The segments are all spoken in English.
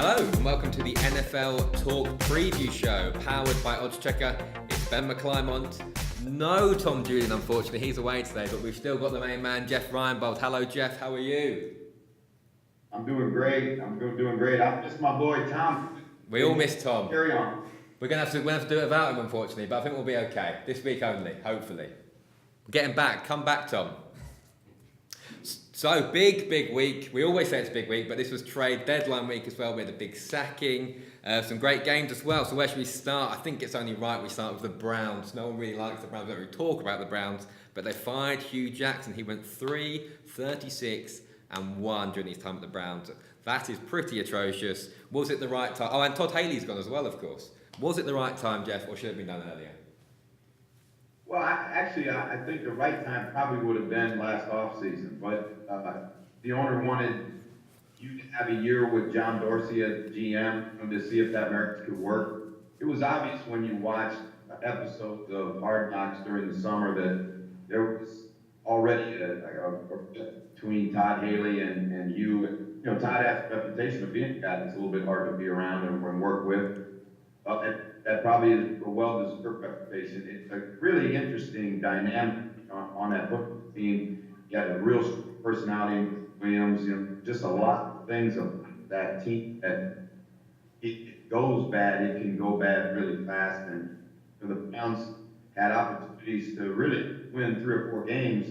Hello and welcome to the NFL Talk Preview Show, powered by Oddschecker. It's Ben McClymont. No Tom Julian, unfortunately, he's away today, but we've still got the main man, Jeff Reinebold. Hello, Jeff. How are you? I'm doing great. Doing great. I miss my boy Tom. We all miss Tom. Carry on. We're gonna have to do it without him, unfortunately, but I think we'll be okay this week only. Hopefully, we're getting back. Come back, Tom. So, big week. We always say it's a big week, but this was trade deadline week as well. We had a big sacking, some great games as well. So where should we start? I think it's only right we start with the Browns. No one really likes the Browns. We don't really talk about the Browns, but they fired Hugh Jackson. He went 3-36-1 during his time at the Browns. That is pretty atrocious. Was it the right time? Oh, and Todd Haley's gone as well, of course. Was it the right time, Jeff, or should it have been done earlier? Well, I think the right time probably would have been last offseason, but the owner wanted you to have a year with John Dorsey as GM to see if that marriage could work. It was obvious when you watched episodes of Hard Knocks during the summer that there was already a between Todd Haley and you. You know, Todd has a reputation of being a guy that's a little bit hard to be around and work with. That probably is a well-deserved reputation. It's a really interesting dynamic on that football team. You had a real personality in Williams, just a lot of things of that team that it goes bad, it can go bad really fast. And the Browns had opportunities to really win 3 or 4 games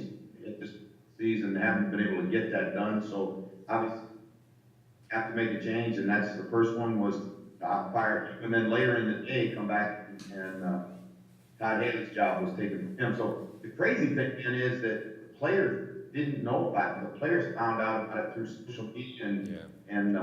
in this season, haven't been able to get that done. So obviously have to make a change, and that's the first one was fired, and then later in the day come back and Todd Haley's job was taken from him. So the crazy thing is that players didn't know about it. The players found out about it through social media and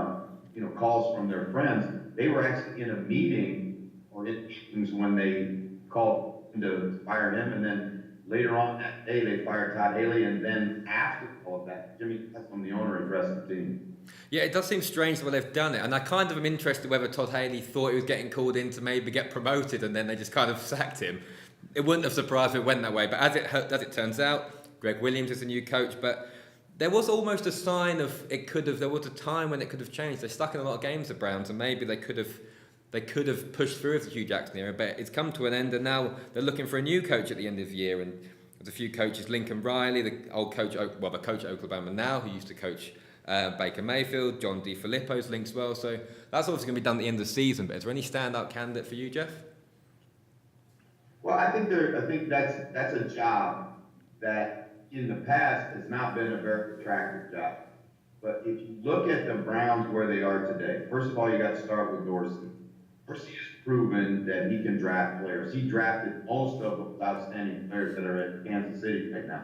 calls from their friends. They were actually in a meeting or in meetings when they called to fire him, and then later on that day they fired Todd Haley, and then after all of that, Jimmy Haslam, the owner, addressed the team. Yeah, it does seem strange the way they've done it, and I kind of am interested whether Todd Haley thought he was getting called in to maybe get promoted, and then they just kind of sacked him. It wouldn't have surprised me if it went that way, but as it turns out, Greg Williams is the new coach. But there was almost a sign of there was a time when it could have changed. They're stuck in a lot of games, the Browns, and maybe they could have pushed through with the Hugh Jackson era, but it's come to an end, and now they're looking for a new coach at the end of the year. And there's a few coaches: Lincoln Riley, the old coach, the coach at Oklahoma now, who used to coach Baker Mayfield. John DeFilippo's linked as well. So that's obviously going to be done at the end of the season. But is there any standout candidate for you, Jeff? Well, I think that's a job that in the past has not been a very attractive job. But if you look at the Browns where they are today, first of all, you got to start with Dorsey. Dorsey has proven that he can draft players. He drafted most of the outstanding players that are at Kansas City right now.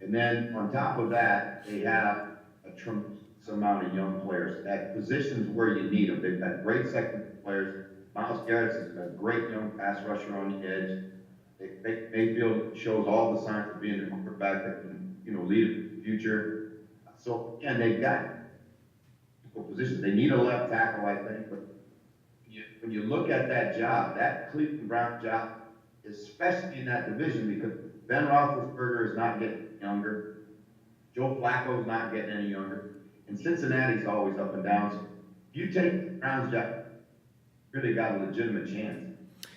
And then on top of that, they have a tremendous amount of young players at positions where you need them. They've got great second players. Myles Garrett is a great young pass rusher on the edge. Mayfield shows all the signs of being a quarterback that can, lead in the future. So, and they've got positions. They need a left tackle, I think. But when you look at that job, that Cleveland Brown job, especially in that division, because Ben Roethlisberger is not getting younger. Joe Flacco's not getting any younger. And Cincinnati's always up and down. So if you take the Browns job, you really got a legitimate chance.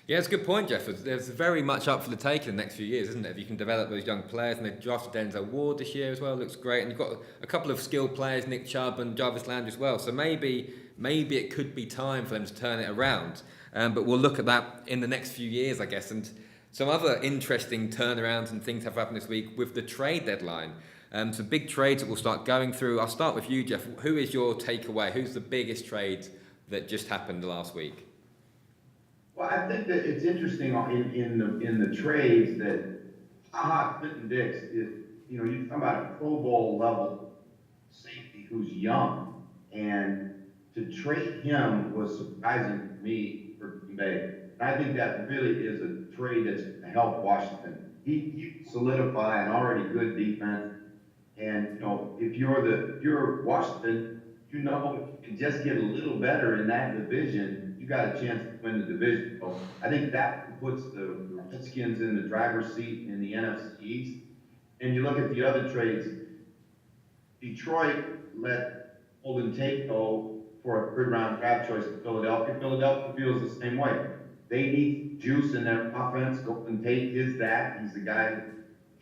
Yeah, it's a good point, Jeff. There's very much up for the taking in the next few years, isn't it? If you can develop those young players, and they've drafted Denzel Ward this year as well, looks great. And you've got a couple of skilled players, Nick Chubb and Jarvis Landry as well. So maybe it could be time for them to turn it around. But we'll look at that in the next few years, I guess. And some other interesting turnarounds and things have happened this week with the trade deadline. Some big trades that we'll start going through. I'll start with you, Jeff. Who is your takeaway? Who's the biggest trade that just happened last week? Well, I think that it's interesting in the trades that Clinton Dix is, you're talking about a Pro Bowl level safety who's young, and to trade him was surprising to me for Green Bay. And I think that really is a trade that's going to help Washington. He solidify an already good defense, and if you're Washington, if you can just get a little better in that division, you got a chance to win the division. So I think that puts the Redskins in the driver's seat in the NFC East. And you look at the other trades, Detroit let Golden Tate go for a third-round draft choice in Philadelphia. Philadelphia feels the same way. They need juice in their offense. Golden Tate is that. He's the guy with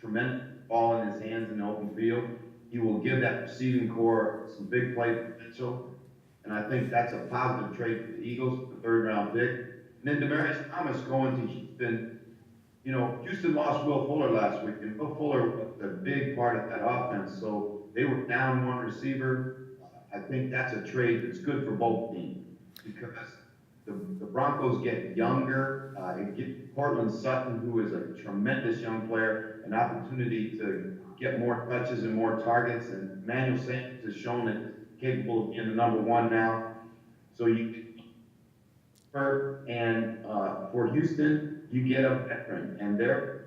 tremendous ball in his hands in the open field. He will give that receiving core some big play potential. And I think that's a positive trade for the Eagles, the third-round pick. And then Demaryius Thomas going to Houston. You know, Houston lost Will Fuller last week, and Will Fuller was a big part of that offense. So they were down one receiver. I think that's a trade that's good for both teams because the Broncos get younger. It gives Cortland Sutton, who is a tremendous young player, an opportunity to get more touches and more targets. And Emmanuel Sanders has shown that he's capable of being the number one now. So you and for Houston, you get a veteran, and they're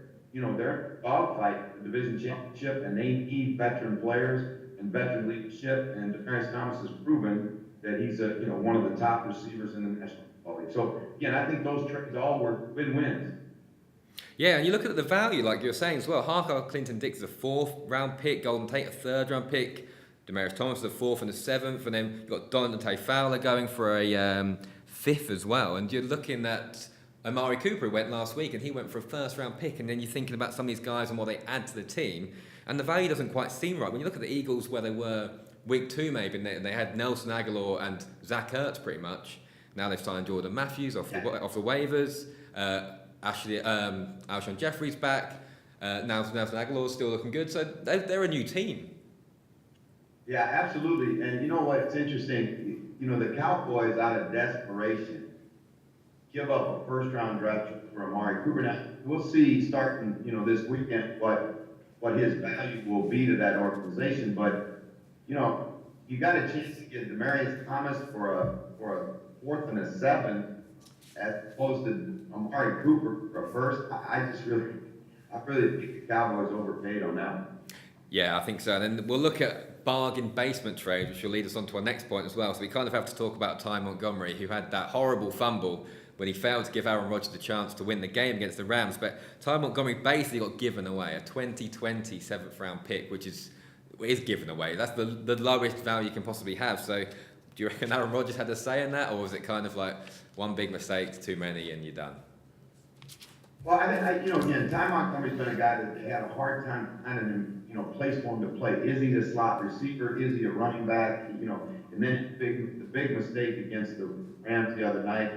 dogfight for the division championship, and they need veteran players and veteran leadership. And Demaryius Thomas has proven that he's one of the top receivers in the National Football League. So again, I think those trades all were win-wins. Yeah, and you look at the value, like you're saying as well. Harker Clinton Dix is a 4th-round pick, Golden Tate a 3rd-round pick, Demaryius Thomas is a 4th and a 7th, and then you've got Donante Fowler going for a 5th as well. And you're looking at Amari Cooper, who went last week, and he went for a 1st-round pick. And then you're thinking about some of these guys and what they add to the team, and the value doesn't quite seem right. When you look at the Eagles, where they were week 2 maybe, and they had Nelson Aguilar and Zach Ertz pretty much. Now they've signed Jordan Matthews off the waivers. Alshon Jeffrey's back. Now Nelson Aguilar's still looking good. So they're a new team. Yeah, absolutely. And you know what? It's interesting. You know, the Cowboys, out of desperation, give up a 1st-round draft for Amari Cooper. Now, we'll see starting, this weekend what his value will be to that organization. But, you got a chance to get Demaryius Thomas for a 4th and a 7th as opposed to Amari Cooper for a 1st. I really think the Cowboys overpaid on that one. Yeah, I think so. And then we'll look at bargain basement trade, which will lead us on to our next point as well. So we kind of have to talk about Ty Montgomery, who had that horrible fumble when he failed to give Aaron Rodgers the chance to win the game against the Rams. But Ty Montgomery basically got given away, a 2020 7th-round pick, which is given away. That's the lowest value you can possibly have. So do you reckon Aaron Rodgers had a say in that, or was it kind of like one big mistake, too many, and you're done? Well, again, Ty Montgomery's been a guy that they had a hard time kind of place for him to play. Is he a slot receiver? Is he a running back? And then the big mistake against the Rams the other night,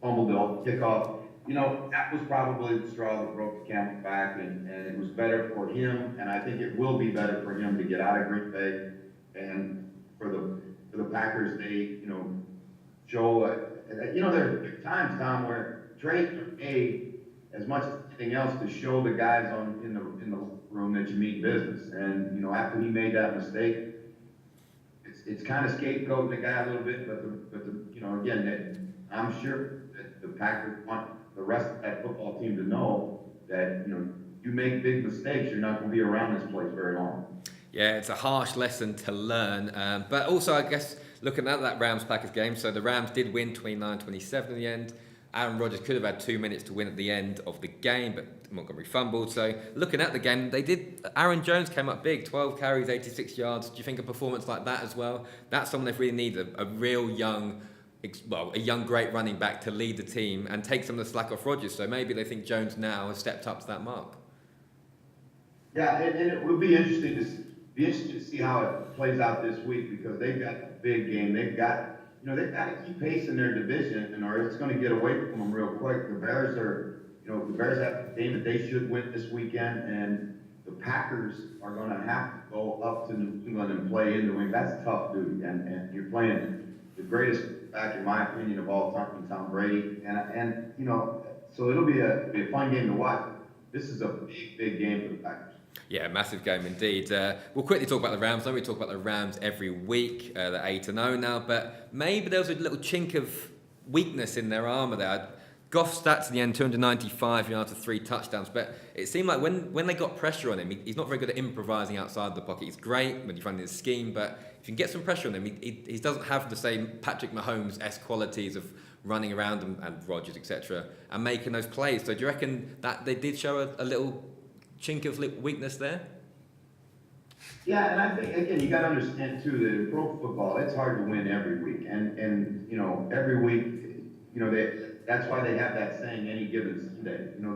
fumbled the kickoff. That was probably the straw that broke the camel's back, and it was better for him, and I think it will be better for him to get out of Green Bay. And for the Packers, they, show, there are times, Tom, where trades are made as much as anything else to show the guys in the room that you mean business. And, after he made that mistake, it's kind of scapegoating the guy a little bit, but again, I'm sure that the Packers want the rest of that football team to know that, you make big mistakes, you're not going to be around this place very long. Yeah, it's a harsh lesson to learn. But also, I guess, looking at that Rams-Packers game, so the Rams did win 29-27 in the end. Aaron Rodgers could have had 2 minutes to win at the end of the game, but Montgomery fumbled. So looking at the game, Aaron Jones came up big, 12 carries, 86 yards. Do you think a performance like that as well? That's someone they really need, a real young, a young great running back to lead the team and take some of the slack off Rodgers. So maybe they think Jones now has stepped up to that mark. Yeah, and it will be interesting to see how it plays out this week because they've got a big game. They've got to keep pace in their division, or it's going to get away from them real quick. The Bears have a game that they should win this weekend, and the Packers are going to have to go up to New England and play in New England. That's tough duty, and you're playing the greatest back, in my opinion, of all time, Tom Brady, and so it'll be a fun game to watch. This is a big game for the Packers. Yeah, massive game indeed. We'll quickly talk about the Rams. I know we talk about the Rams every week. They're 8-0 now, but maybe there was a little chink of weakness in their armour there. Goff's stats in the end, 295 yards to 3 touchdowns, but it seemed like when they got pressure on him, he's not very good at improvising outside the pocket. He's great when you find his scheme, but if you can get some pressure on him, he doesn't have the same Patrick Mahomes-esque qualities of running around and Rodgers, etc., and making those plays. So do you reckon that they did show a little chink of weakness there? Yeah, and I think again you got to understand too that in pro football it's hard to win every week, and you know every week, you know that's why they have that saying any given Sunday. You know,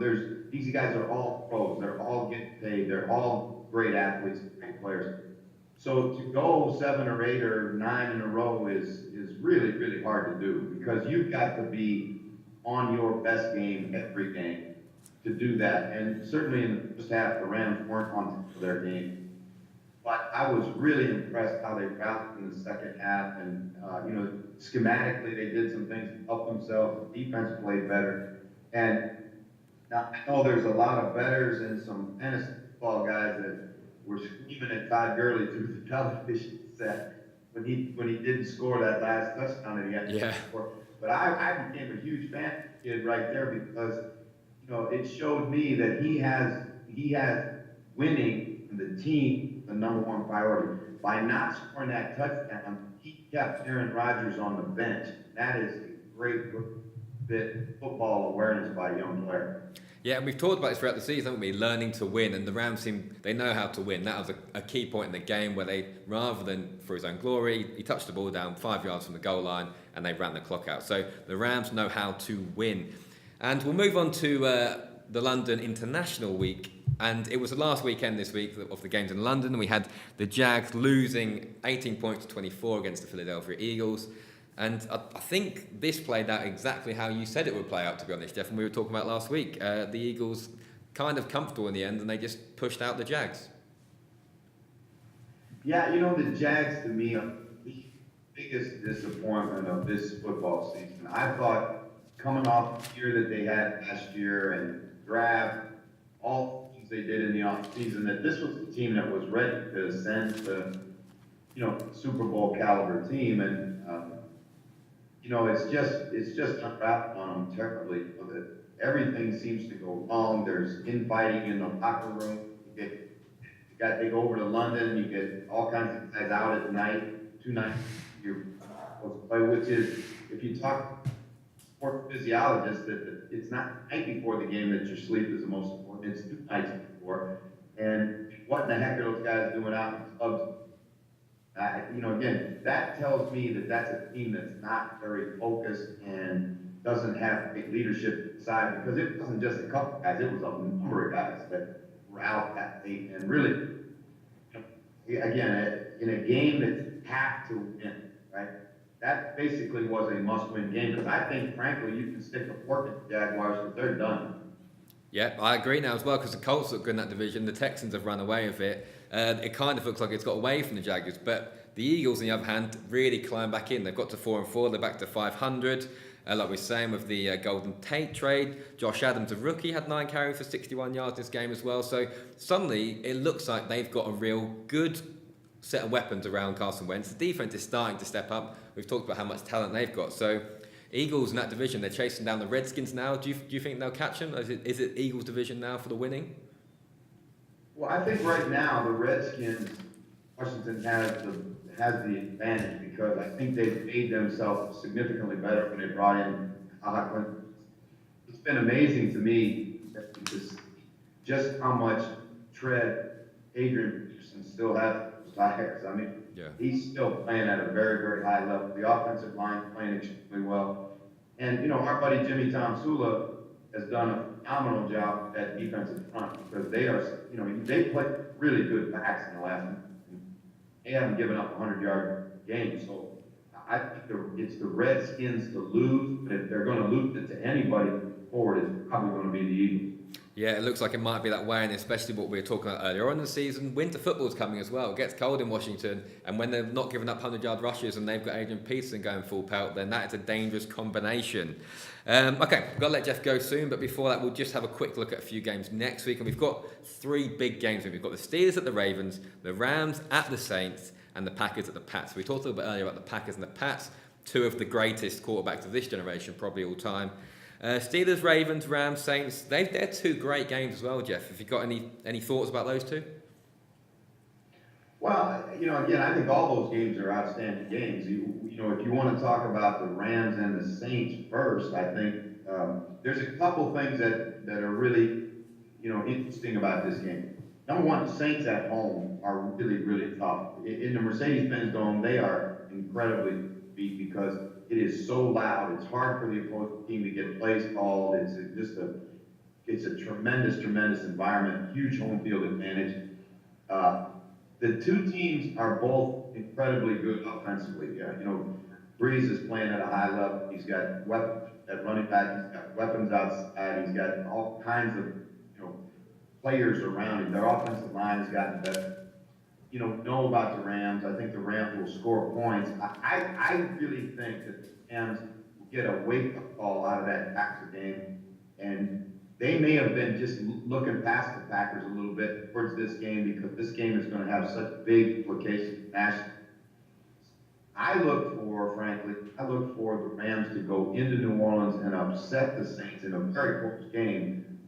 these guys are all pros, they're all getting paid, they're all great athletes, great players. So to go 7 or 8 or 9 in a row is really hard to do because you've got to be on your best game every game to do that. And certainly in the first half, the Rams weren't on top of their game. But I was really impressed how they rallied in the second half, and you know, schematically they did some things to help themselves. The defense played better, and now I know there's a lot of bettors and some fantasy football guys that were screaming at Todd Gurley through the television set when he didn't score that last touchdown that he had to score. But I became a huge fan of the kid right there because you know it showed me that he has winning and the team the number one priority. By not scoring that touchdown, he kept Aaron Rodgers on the bench. That is a great bit football awareness by a young player. Yeah, and we've talked about this throughout the season, haven't we? Learning to win, and the Rams they know how to win. That was a key point in the game where they, rather than for his own glory, he touched the ball down 5 yards from the goal line and they ran the clock out. So the Rams know how to win. And we'll move on to the London International Week. And it was the last weekend this week of the games in London. We had the Jags losing 18 points to 24 against the Philadelphia Eagles. And I think this played out exactly how you said it would play out, to be honest, Jeff. And we were talking about last week. The Eagles kind of comfortable in the end, and they just pushed out the Jags. Yeah, you know, the Jags, to me, are the biggest disappointment of this football season. I thought coming off the year that they had last year and draft, all the things they did in the offseason, that this was the team that was ready to ascend to, you know, Super Bowl caliber team. And, you know, it's just unwrapped on them terribly. You know, that everything seems to go wrong. There's infighting in the locker room. They go over to London. You get all kinds of guys out at night, 2 nights you're supposed to play, which is, if you talk to sport physiologists, that it's not the night before the game that your sleep is the most important. It's 2 nights before. And what in the heck are those guys doing out in the clubs? You know, again, that tells me that that's a team that's not very focused and doesn't have big leadership inside, because it wasn't just a couple guys, it was a number of guys that were out that late. And really, again, in a game that have to win, right? That basically was a must-win game, because I think, frankly, you can stick a fork in the Jaguars, but they're done. Yeah, I agree now as well, because the Colts look good in that division. The Texans have run away with it. It kind of looks like it's got away from the Jaguars, but the Eagles, on the other hand, really climb back in. They've got to 4-4. They're back to 500. Like we were saying with the Golden Tate trade, Josh Adams, a rookie, had 9 carries for 61 yards this game as well. So suddenly it looks like they've got a real good set of weapons around Carson Wentz. The defense is starting to step up. We've talked about how much talent they've got. So Eagles in that division, they're chasing down the Redskins now. Do you think they'll catch them? Is it Eagles division now for the winning? Well, I think right now the Redskins, Washington has the advantage, because I think they've made themselves significantly better when they brought in Conklin. It's been amazing to me just how much tread Adrian Peterson still has for those tires. I mean, he's still playing at a very, very high level. The offensive line playing extremely well. And, you know, our buddy Jimmy Tomsula has done a phenomenal job at defensive front, because they are, you know, they play really good backs in the last month. They haven't given up a 100-yard game. So I think it's the Redskins to lose, but if they're going to lose it to anybody forward, it's probably going to be the Eagles. Yeah, it looks like it might be that way, and especially what we were talking about earlier on in the season. Winter football's coming as well. It gets cold in Washington, and when they're not giving up 100-yard rushes and they've got Adrian Peterson going full pelt, then that is a dangerous combination. Okay, we've got to let Jeff go soon, but before that, we'll just have a quick look at a few games next week, and we've got 3 big games. We've got the Steelers at the Ravens, the Rams at the Saints, and the Packers at the Pats. We talked a little bit earlier about the Packers and the Pats, 2 of the greatest quarterbacks of this generation, probably all time. Steelers, Ravens, Rams, Saints, they're 2 great games as well, Jeff. Have you got any thoughts about those 2? Well, you know, again, I think all those games are outstanding games. You know, if you want to talk about the Rams and the Saints first, I think there's a couple things that are really, you know, interesting about this game. Number one, the Saints at home are really, really tough. In the Mercedes-Benz Dome, they are incredibly beat because it is so loud. It's hard for the opposing team to get plays called. It's a tremendous, tremendous environment, huge home field advantage. Uh, the two teams are both incredibly good offensively. Breeze is playing at a high level. He's got weapons at running back. He's got weapons outside. He's got all kinds of players around him. Their offensive line has gotten better. Know about the Rams. I think the Rams will score points. I really think that the Rams will get a wake-up call out of that Packer game, and they may have been just looking past the Packers a little bit towards this game because this game is going to have such big implications nationally. Frankly, I look for the Rams to go into New Orleans and upset the Saints in a very close game.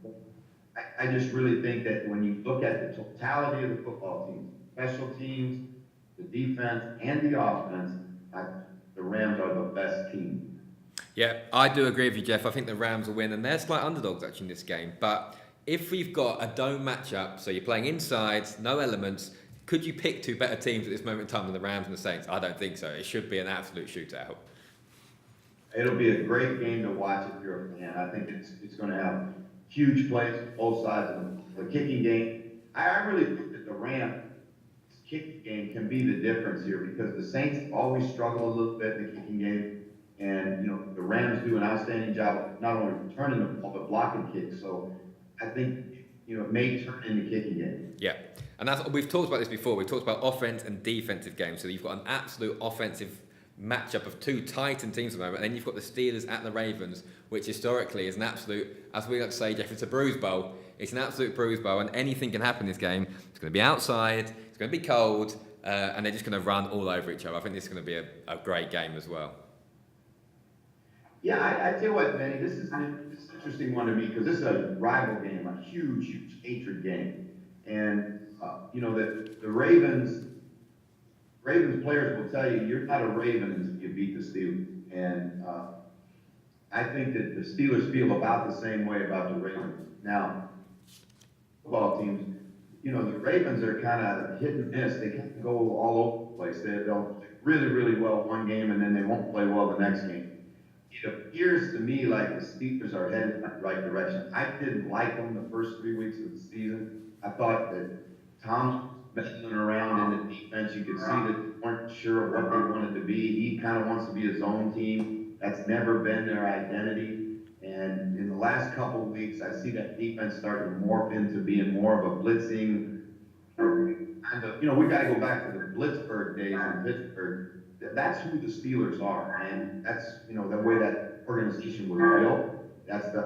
I just really think that when you look at the totality of the football team, special teams, the defense, and the offense, the Rams are the best team. Yeah, I do agree with you, Jeff. I think the Rams will win, and they're slight underdogs actually in this game. But if we've got a dome matchup, so you're playing inside, no elements, could you pick two better teams at this moment in time than the Rams and the Saints? I don't think so. It should be an absolute shootout. It'll be a great game to watch if you're a fan. I think it's going to have huge plays on both sides of the kicking game. I really think that the Rams kicking game can be the difference here because the Saints always struggle a little bit in the kicking game. And, the Rams do an outstanding job of not only returning the ball, but blocking kicks. So I think, it may turn into kicking game. Yeah. And we've talked about this before. We've talked about offense and defensive games. So you've got an absolute offensive matchup of two Titan teams at the moment, and then you've got the Steelers at the Ravens, which historically is an absolute, as we like to say, Jeff, it's a bruise bowl. It's an absolute bruise bowl, and anything can happen in this game. It's going to be outside, it's going to be cold, and they're just going to run all over each other. I think this is going to be a great game as well. Yeah, I tell you what, Benny, this is an interesting one to me because this is a rival game, a huge, huge hatred game. And, the Ravens players will tell you, you're not a Raven until you beat the Steelers. And I think that the Steelers feel about the same way about the Ravens. Now, football teams, the Ravens are kind of hit and miss. They kind of go all over the place. They'll play really, really well one game, and then they won't play well the next game. It appears to me like the Steelers are headed in the right direction. I didn't like them the first 3 weeks of the season. I thought that Tom messing around in the defense. You could see that they weren't sure of what they wanted to be. He kind of wants to be his own team. That's never been their identity. And in the last couple of weeks, I see that defense starting to morph into being more of a blitzing kind of, we got to go back to the Blitzburg days in Pittsburgh. That's who the Steelers are. And that's, the way that organization was built. That's the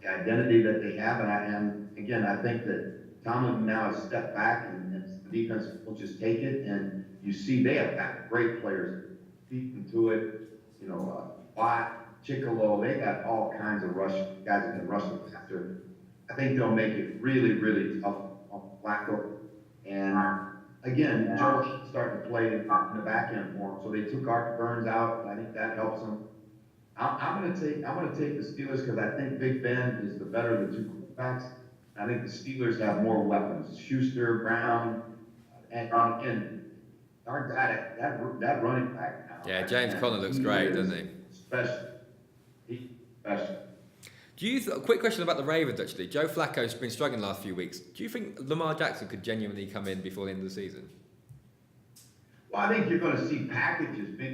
identity that they have. And again, I think that Tomlin now has stepped back and the defensive coaches take it, and you see they have got great players deep into it. Watt, Chickalo, they got all kinds of guys that can rush the passer. I think they'll make it really, really tough on Flacco. And again, Joe's starting to play in the back end for him, so they took Art Burns out. I think that helps them. I'm going to take the Steelers because I think Big Ben is the better of the two quarterbacks. I think the Steelers have more weapons. Schuster, Brown, and again, our guy, that running back now. Yeah, James Conner looks great, doesn't he? Special. He's special. Quick question about the Ravens, actually. Joe Flacco's been struggling the last few weeks. Do you think Lamar Jackson could genuinely come in before the end of the season? Well, I think you're going to see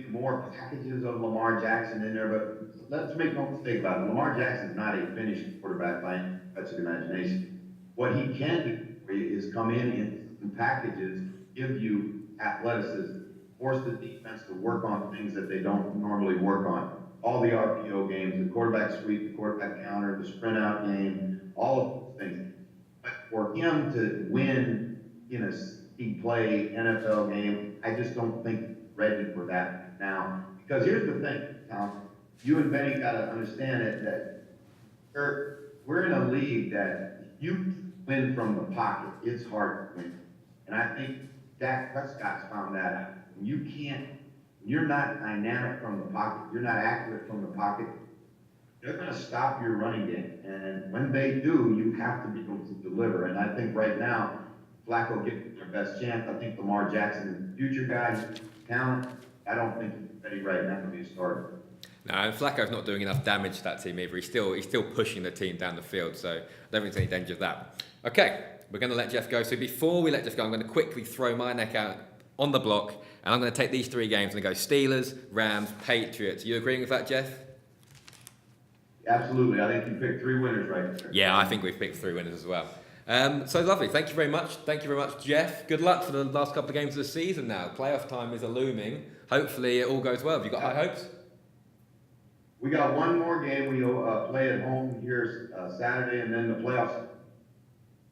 more packages of Lamar Jackson in there, but let's make no mistake about it. Lamar Jackson's not a finished quarterback by any stretch of imagination. What he can do is come in packages, give you athleticism, force the defense to work on things that they don't normally work on. All the RPO games, the quarterback sweep, the quarterback counter, the sprint out game, all of those things. But for him to win in a big play NFL game, I just don't think he's ready for that now. Because here's the thing, Tom, you and Benny got to understand it that we're in a league that if you win from the pocket, it's hard to win. And I think Dak Prescott's found that out. You're not dynamic from the pocket, you're not accurate from the pocket, they're going to stop your running game. And when they do, you have to be able to deliver. And I think right now, Flacco getting their best chance. I think Lamar Jackson is the future guy, talent. I don't think he's ready right now to be a starter. No, and Flacco's not doing enough damage to that team either. He's still pushing the team down the field, so I don't think there's any danger of that. Okay, we're going to let Jeff go. So before we let Jeff go, I'm going to quickly throw my neck out on the block, and I'm going to take these 3 games and go Steelers, Rams, Patriots. You agreeing with that, Jeff? Absolutely. I think you picked 3 winners right there. Yeah, I think we've picked 3 winners as well. So lovely. Thank you very much. Thank you very much, Jeff. Good luck for the last couple of games of the season now. Playoff time is looming. Hopefully it all goes well. Have you got high hopes? We got one more game. We'll play at home here Saturday, and then the playoffs.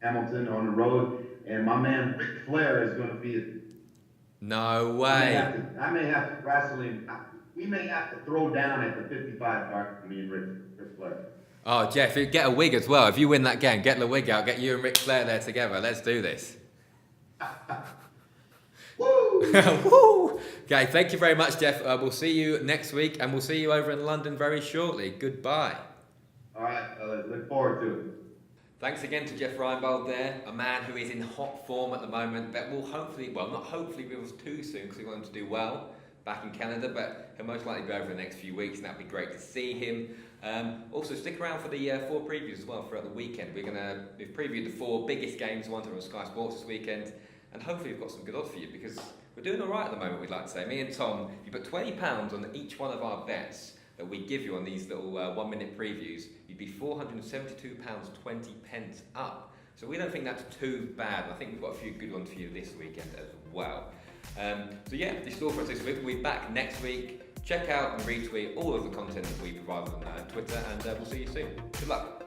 Hamilton on the road, and my man Ric Flair is going to be. No way. I may have to wrestle him. We may have to throw down at the 55 mark. Me and Ric Flair. Oh, Jeff, get a wig as well. If you win that game, get the wig out. Get you and Ric Flair there together. Let's do this. Woo! Woo! Okay, thank you very much, Jeff. We'll see you next week, and we'll see you over in London very shortly. Goodbye. All right, look forward to it. Thanks again to Jeff Reinebold there, a man who is in hot form at the moment, but will hopefully, well, not hopefully be with us too soon because we want him to do well back in Canada, but he'll most likely be over the next few weeks, and that'd be great to see him. Also, stick around for the 4 previews as well throughout the weekend. We've previewed the 4 biggest games, ones that are on Sky Sports this weekend, and hopefully we've got some good odds for you because we're doing all right at the moment, we'd like to say. Me and Tom, if you put £20 on each one of our bets that we give you on these little 1-minute previews, you'd be £472.20 up. So we don't think that's too bad. I think we've got a few good ones for you this weekend as well. So yeah, this is all for us this week. We'll be back next week. Check out and retweet all of the content that we provide on Twitter, and we'll see you soon. Good luck.